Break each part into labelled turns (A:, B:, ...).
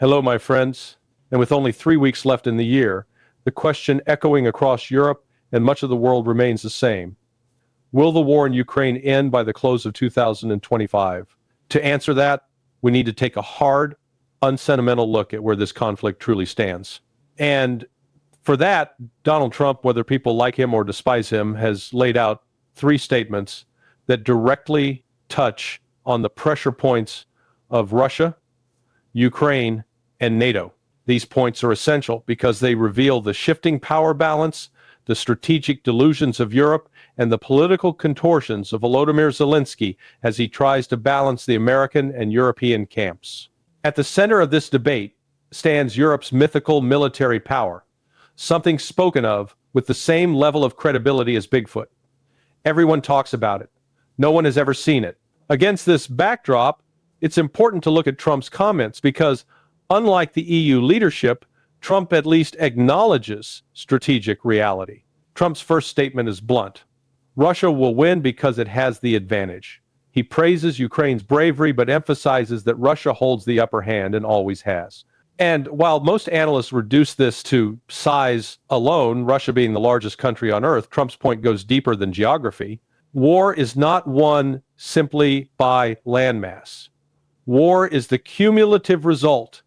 A: Hello, my friends. And with only 3 weeks left in the year, the question echoing across Europe and much of the world remains the same. Will the war in Ukraine end by the close of 2025? To answer that, we need to take a hard, unsentimental look at where this conflict truly stands. And for that, Donald Trump, whether people like him or despise him, has laid out three statements that directly touch on the pressure points of Russia, Ukraine, and NATO. These points are essential because they reveal the shifting power balance, the strategic delusions of Europe, and the political contortions of Volodymyr Zelensky as he tries to balance the American and European camps. At the center of this debate stands Europe's mythical military power, something spoken of with the same level of credibility as Bigfoot. Everyone talks about it. No one has ever seen it. Against this backdrop, it's important to look at Trump's comments because, unlike the EU leadership, Trump at least acknowledges strategic reality. Trump's first statement is blunt. Russia will win because it has the advantage. He praises Ukraine's bravery, but emphasizes that Russia holds the upper hand and always has. And while most analysts reduce this to size alone, Russia being the largest country on earth, Trump's point goes deeper than geography. War is not won simply by landmass. War is the cumulative result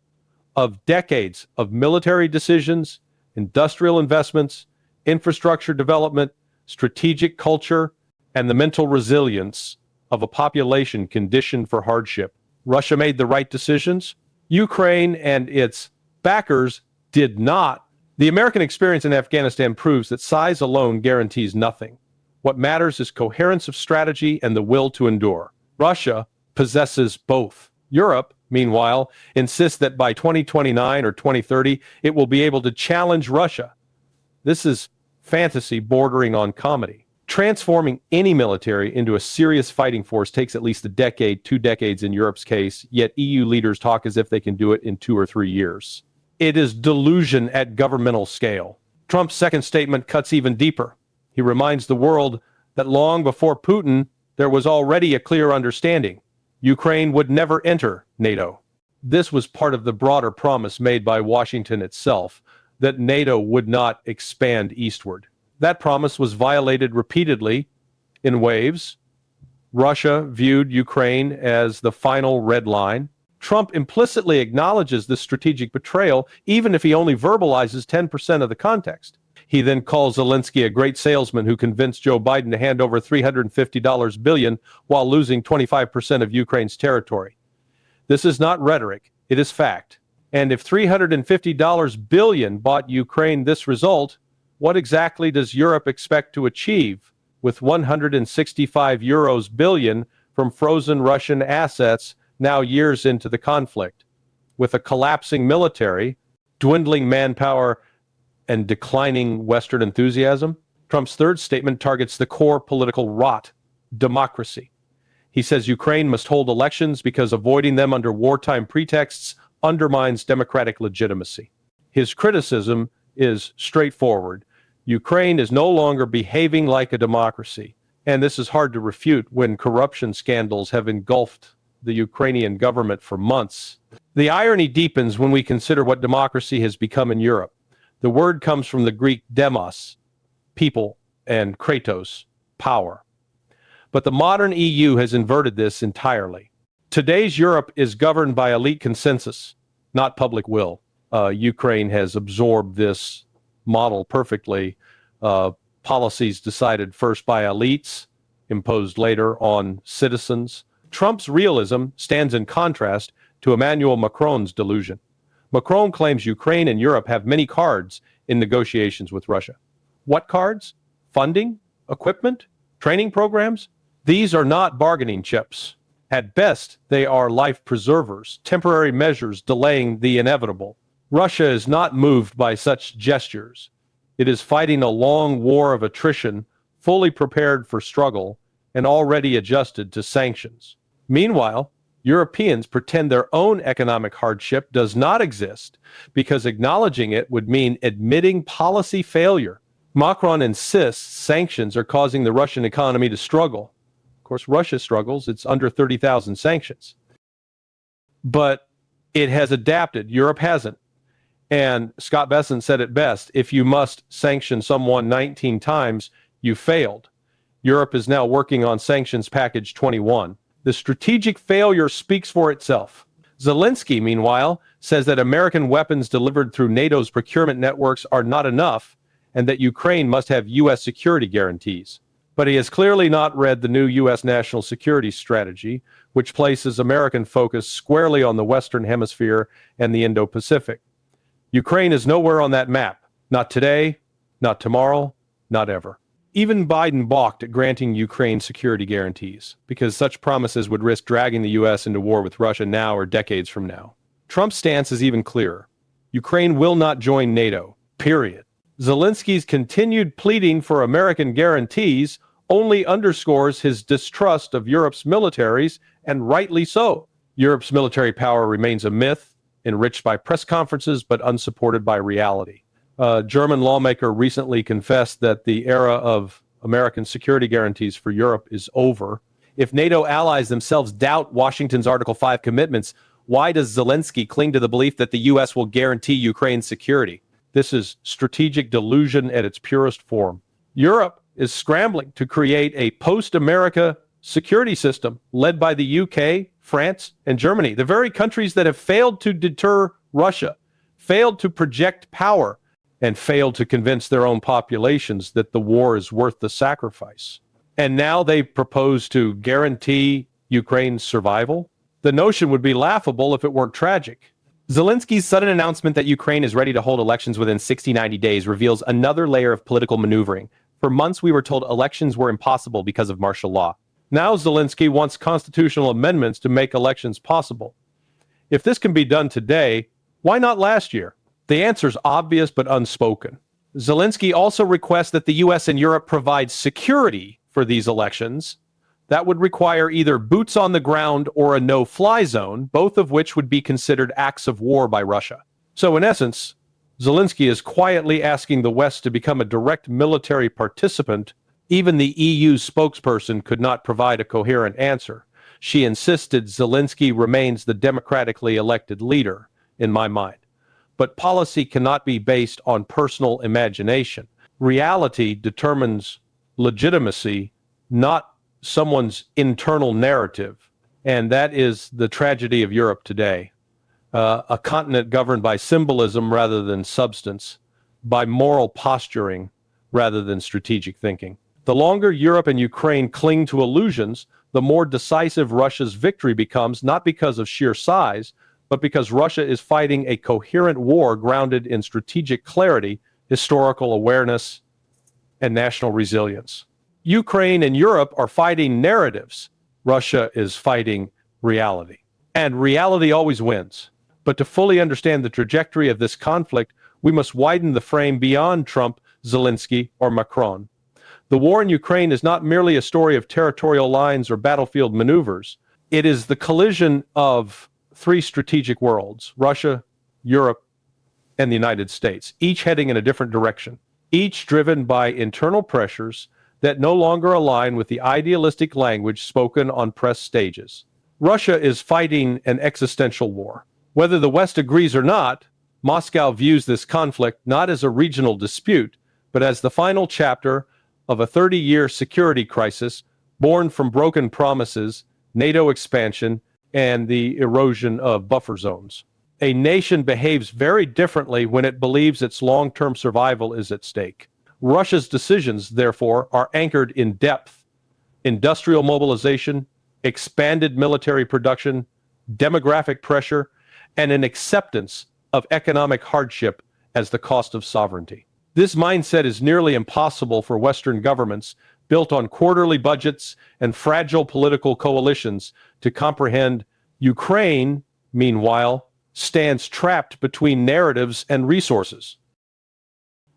A: of decades of military decisions, industrial investments, infrastructure development, strategic culture, and the mental resilience of a population conditioned for hardship. Russia made the right decisions. Ukraine and its backers did not. The American experience in Afghanistan proves that size alone guarantees nothing. What matters is coherence of strategy and the will to endure. Russia possesses both. Europe, meanwhile, insists that by 2029 or 2030, it will be able to challenge Russia. This is fantasy bordering on comedy. Transforming any military into a serious fighting force takes at least a decade, 2 decades in Europe's case, yet EU leaders talk as if they can do it in 2 or 3 years. It is delusion at governmental scale. Trump's second statement cuts even deeper. He reminds the world that long before Putin, there was already a clear understanding. Ukraine would never enter NATO. This was part of the broader promise made by Washington itself that NATO would not expand eastward. That promise was violated repeatedly in waves. Russia viewed Ukraine as the final red line. Trump implicitly acknowledges this strategic betrayal, even if he only verbalizes 10% of the context. He then calls Zelensky a great salesman who convinced Joe Biden to hand over $350 billion while losing 25% of Ukraine's territory. This is not rhetoric, it is fact. And if $350 billion bought Ukraine this result, what exactly does Europe expect to achieve with 165 billion from frozen Russian assets now years into the conflict? With a collapsing military, dwindling manpower, and declining Western enthusiasm, Trump's third statement targets the core political rot, democracy. He says Ukraine must hold elections because avoiding them under wartime pretexts undermines democratic legitimacy. His criticism is straightforward. Ukraine is no longer behaving like a democracy, and this is hard to refute when corruption scandals have engulfed the Ukrainian government for months. The irony deepens when we consider what democracy has become in Europe. The word comes from the Greek demos, people, and kratos, power. But the modern EU has inverted this entirely. Today's Europe is governed by elite consensus, not public will. Ukraine has absorbed this model perfectly. Policies decided first by elites, imposed later on citizens. Trump's realism stands in contrast to Emmanuel Macron's delusion. Macron claims Ukraine and Europe have many cards in negotiations with Russia. What cards? Funding? Equipment? Training programs? These are not bargaining chips. At best, they are life preservers, temporary measures delaying the inevitable. Russia is not moved by such gestures. It is fighting a long war of attrition, fully prepared for struggle, and already adjusted to sanctions. Meanwhile, Europeans pretend their own economic hardship does not exist because acknowledging it would mean admitting policy failure. Macron insists sanctions are causing the Russian economy to struggle. Of course, Russia struggles. It's under 30,000 sanctions. But It has adapted. Europe hasn't. And Scott Bessent said it best: if you must sanction someone 19 times, you failed. Europe is now working on sanctions package 21. The strategic failure speaks for itself. Zelensky, meanwhile, says that American weapons delivered through NATO's procurement networks are not enough and that Ukraine must have U.S. security guarantees. But he has clearly not read the new U.S. national security strategy, which places American focus squarely on the Western Hemisphere and the Indo-Pacific. Ukraine is nowhere on that map. Not today, not tomorrow, not ever. Even Biden balked at granting Ukraine security guarantees, because such promises would risk dragging the U.S. into war with Russia now or decades from now. Trump's stance is even clearer. Ukraine will not join NATO, period. Zelensky's continued pleading for American guarantees only underscores his distrust of Europe's militaries, and rightly so. Europe's military power remains a myth, enriched by press conferences but unsupported by reality. A German lawmaker recently confessed that the era of American security guarantees for Europe is over. If NATO allies themselves doubt Washington's Article 5 commitments, why does Zelensky cling to the belief that the U.S. will guarantee Ukraine's security? This is strategic delusion at its purest form. Europe is scrambling to create a post-America security system led by the UK, France, and Germany, the very countries that have failed to deter Russia, failed to project power, and failed to convince their own populations that the war is worth the sacrifice. And now they propose to guarantee Ukraine's survival? The notion would be laughable if it weren't tragic. Zelensky's sudden announcement that Ukraine is ready to hold elections within 60-90 days reveals another layer of political maneuvering. For months, we were told elections were impossible because of martial law. Now Zelensky wants constitutional amendments to make elections possible. If this can be done today, why not last year? The answer is obvious but unspoken. Zelensky also requests that the U.S. and Europe provide security for these elections. That would require either boots on the ground or a no-fly zone, both of which would be considered acts of war by Russia. So in essence, Zelensky is quietly asking the West to become a direct military participant. Even the EU spokesperson could not provide a coherent answer. She insisted Zelensky remains the democratically elected leader, in my mind. But policy cannot be based on personal imagination. Reality determines legitimacy, not someone's internal narrative. And that is the tragedy of Europe today. A continent governed by symbolism rather than substance, by moral posturing rather than strategic thinking. The longer Europe and Ukraine cling to illusions, the more decisive Russia's victory becomes, not because of sheer size, but because Russia is fighting a coherent war grounded in strategic clarity, historical awareness, and national resilience. Ukraine and Europe are fighting narratives. Russia is fighting reality. And reality always wins. But to fully understand the trajectory of this conflict, we must widen the frame beyond Trump, Zelensky, or Macron. The war in Ukraine is not merely a story of territorial lines or battlefield maneuvers. It is the collision of three strategic worlds: Russia, Europe, and the United States, each heading in a different direction, each driven by internal pressures that no longer align with the idealistic language spoken on press stages. Russia is fighting an existential war. Whether the West agrees or not, Moscow views this conflict not as a regional dispute, but as the final chapter of a 30-year security crisis born from broken promises, NATO expansion, and the erosion of buffer zones. A nation behaves very differently when it believes its long-term survival is at stake. Russia's decisions, therefore, are anchored in depth, industrial mobilization, expanded military production, demographic pressure, and an acceptance of economic hardship as the cost of sovereignty. This mindset is nearly impossible for Western governments built on quarterly budgets and fragile political coalitions to comprehend. Ukraine, meanwhile, stands trapped between narratives and resources.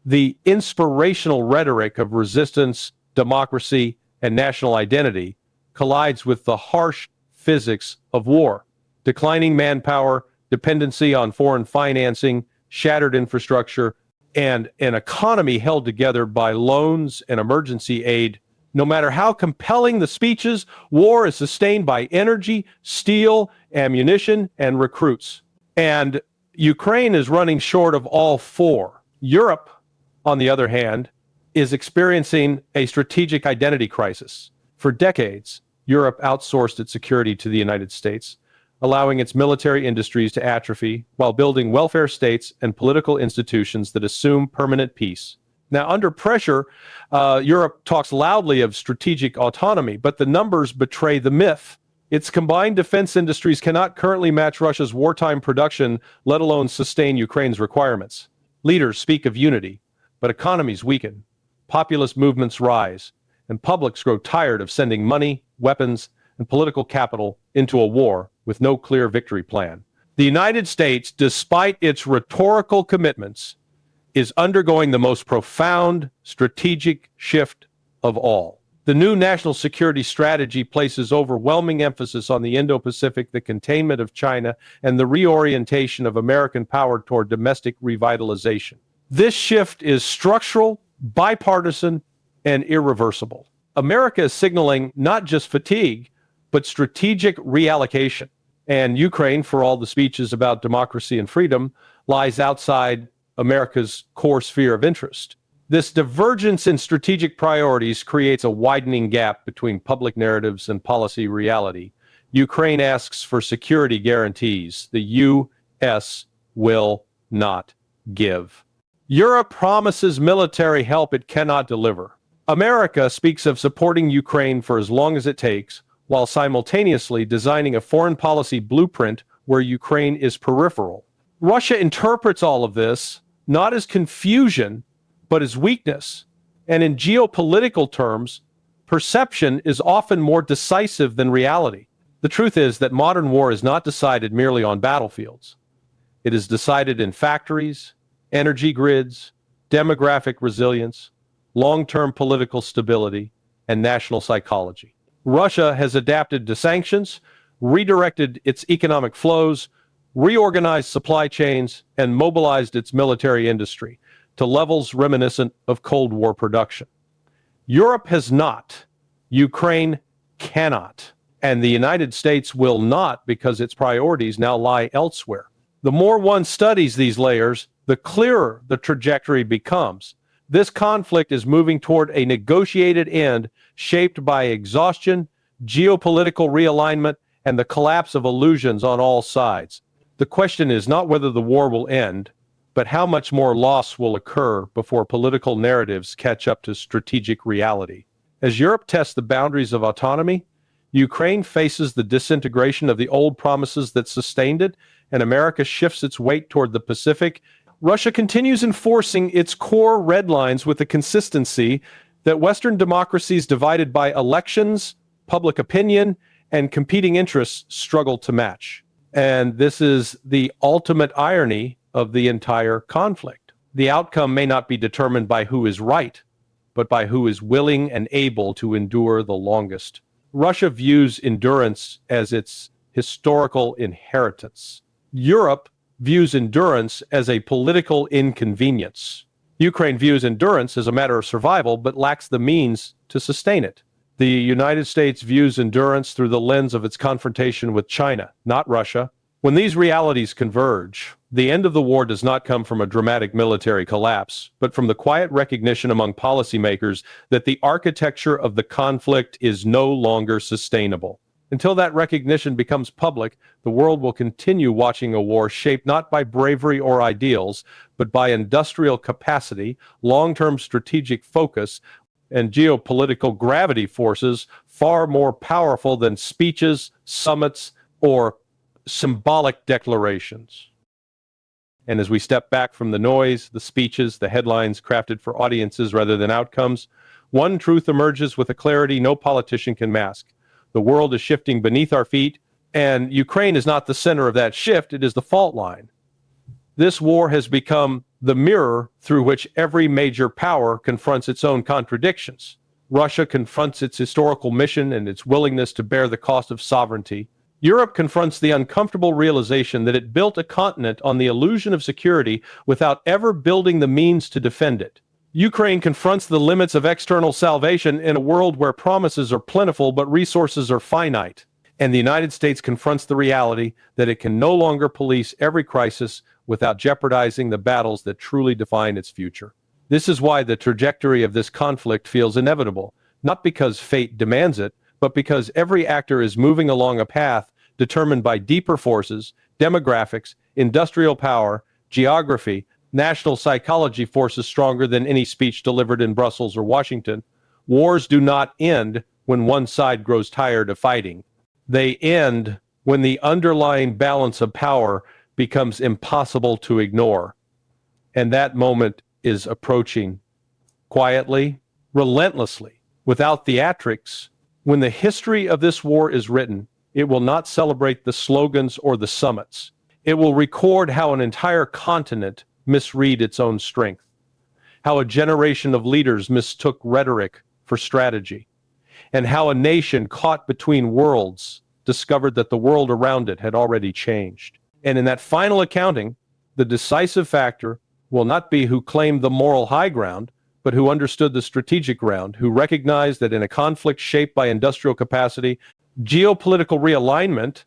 A: The inspirational rhetoric of resistance, democracy, and national identity collides with the harsh physics of war. Declining manpower, dependency on foreign financing, shattered infrastructure, and an economy held together by loans and emergency aid. No matter how compelling the speeches, war is sustained by energy, steel, ammunition, and recruits. And Ukraine is running short of all four. Europe, on the other hand, is experiencing a strategic identity crisis. For decades, Europe outsourced its security to the United States, allowing its military industries to atrophy while building welfare states and political institutions that assume permanent peace. Now, under pressure, Europe talks loudly of strategic autonomy, but the numbers betray the myth. Its combined defense industries cannot currently match Russia's wartime production, let alone sustain Ukraine's requirements. Leaders speak of unity, but economies weaken, populist movements rise, and publics grow tired of sending money, weapons, and political capital into a war with no clear victory plan. The United States, despite its rhetorical commitments, is undergoing the most profound strategic shift of all. The new national security strategy places overwhelming emphasis on the Indo-Pacific, the containment of China, and the reorientation of American power toward domestic revitalization. This shift is structural, bipartisan, and irreversible. America is signaling not just fatigue, but strategic reallocation. And Ukraine, for all the speeches about democracy and freedom, lies outside America's core sphere of interest. This divergence in strategic priorities creates a widening gap between public narratives and policy reality. Ukraine asks for security guarantees. The U.S. will not give. Europe promises military help it cannot deliver. America speaks of supporting Ukraine for as long as it takes, while simultaneously designing a foreign policy blueprint where Ukraine is peripheral. Russia interprets all of this not as confusion, but as weakness. And in geopolitical terms, perception is often more decisive than reality. The truth is that modern war is not decided merely on battlefields. It is decided in factories, energy grids, demographic resilience, long-term political stability, and national psychology. Russia has adapted to sanctions, redirected its economic flows, reorganized supply chains, and mobilized its military industry to levels reminiscent of Cold War production. Europe has not. Ukraine cannot. And the United States will not, because its priorities now lie elsewhere. The more one studies these layers, the clearer the trajectory becomes. This conflict is moving toward a negotiated end shaped by exhaustion, geopolitical realignment, and the collapse of illusions on all sides. The question is not whether the war will end, but how much more loss will occur before political narratives catch up to strategic reality. As Europe tests the boundaries of autonomy, Ukraine faces the disintegration of the old promises that sustained it, and America shifts its weight toward the Pacific. Russia continues enforcing its core red lines with a consistency that Western democracies divided by elections, public opinion, and competing interests struggle to match. And this is the ultimate irony of the entire conflict. The outcome may not be determined by who is right, but by who is willing and able to endure the longest. Russia views endurance as its historical inheritance. Europe views endurance as a political inconvenience. Ukraine views endurance as a matter of survival, but lacks the means to sustain it. The United States views endurance through the lens of its confrontation with China, not Russia. When these realities converge, the end of the war does not come from a dramatic military collapse, but from the quiet recognition among policymakers that the architecture of the conflict is no longer sustainable. Until that recognition becomes public, the world will continue watching a war shaped not by bravery or ideals, but by industrial capacity, long-term strategic focus, and geopolitical gravity forces far more powerful than speeches, summits, or symbolic declarations. And as we step back from the noise, the speeches, the headlines crafted for audiences rather than outcomes, one truth emerges with a clarity no politician can mask. The world is shifting beneath our feet, and Ukraine is not the center of that shift, it is the fault line. This war has become the mirror through which every major power confronts its own contradictions. Russia confronts its historical mission and its willingness to bear the cost of sovereignty. Europe confronts the uncomfortable realization that it built a continent on the illusion of security without ever building the means to defend it. Ukraine confronts the limits of external salvation in a world where promises are plentiful but resources are finite. And the United States confronts the reality that it can no longer police every crisis without jeopardizing the battles that truly define its future. This is why the trajectory of this conflict feels inevitable, not because fate demands it, but because every actor is moving along a path determined by deeper forces, demographics, industrial power, geography, national psychology forces stronger than any speech delivered in Brussels or Washington. Wars do not end when one side grows tired of fighting. They end when the underlying balance of power becomes impossible to ignore. And that moment is approaching quietly, relentlessly, without theatrics. When the history of this war is written, it will not celebrate the slogans or the summits. It will record how an entire continent misread its own strength, how a generation of leaders mistook rhetoric for strategy, and how a nation caught between worlds discovered that the world around it had already changed. And in that final accounting, the decisive factor will not be who claimed the moral high ground, but who understood the strategic ground, who recognized that in a conflict shaped by industrial capacity, geopolitical realignment,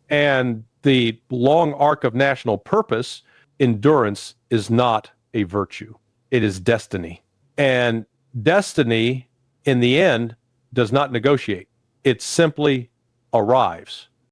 A: and the long arc of national purpose, endurance is not a virtue. It is destiny. And destiny, in the end, does not negotiate. It simply arrives.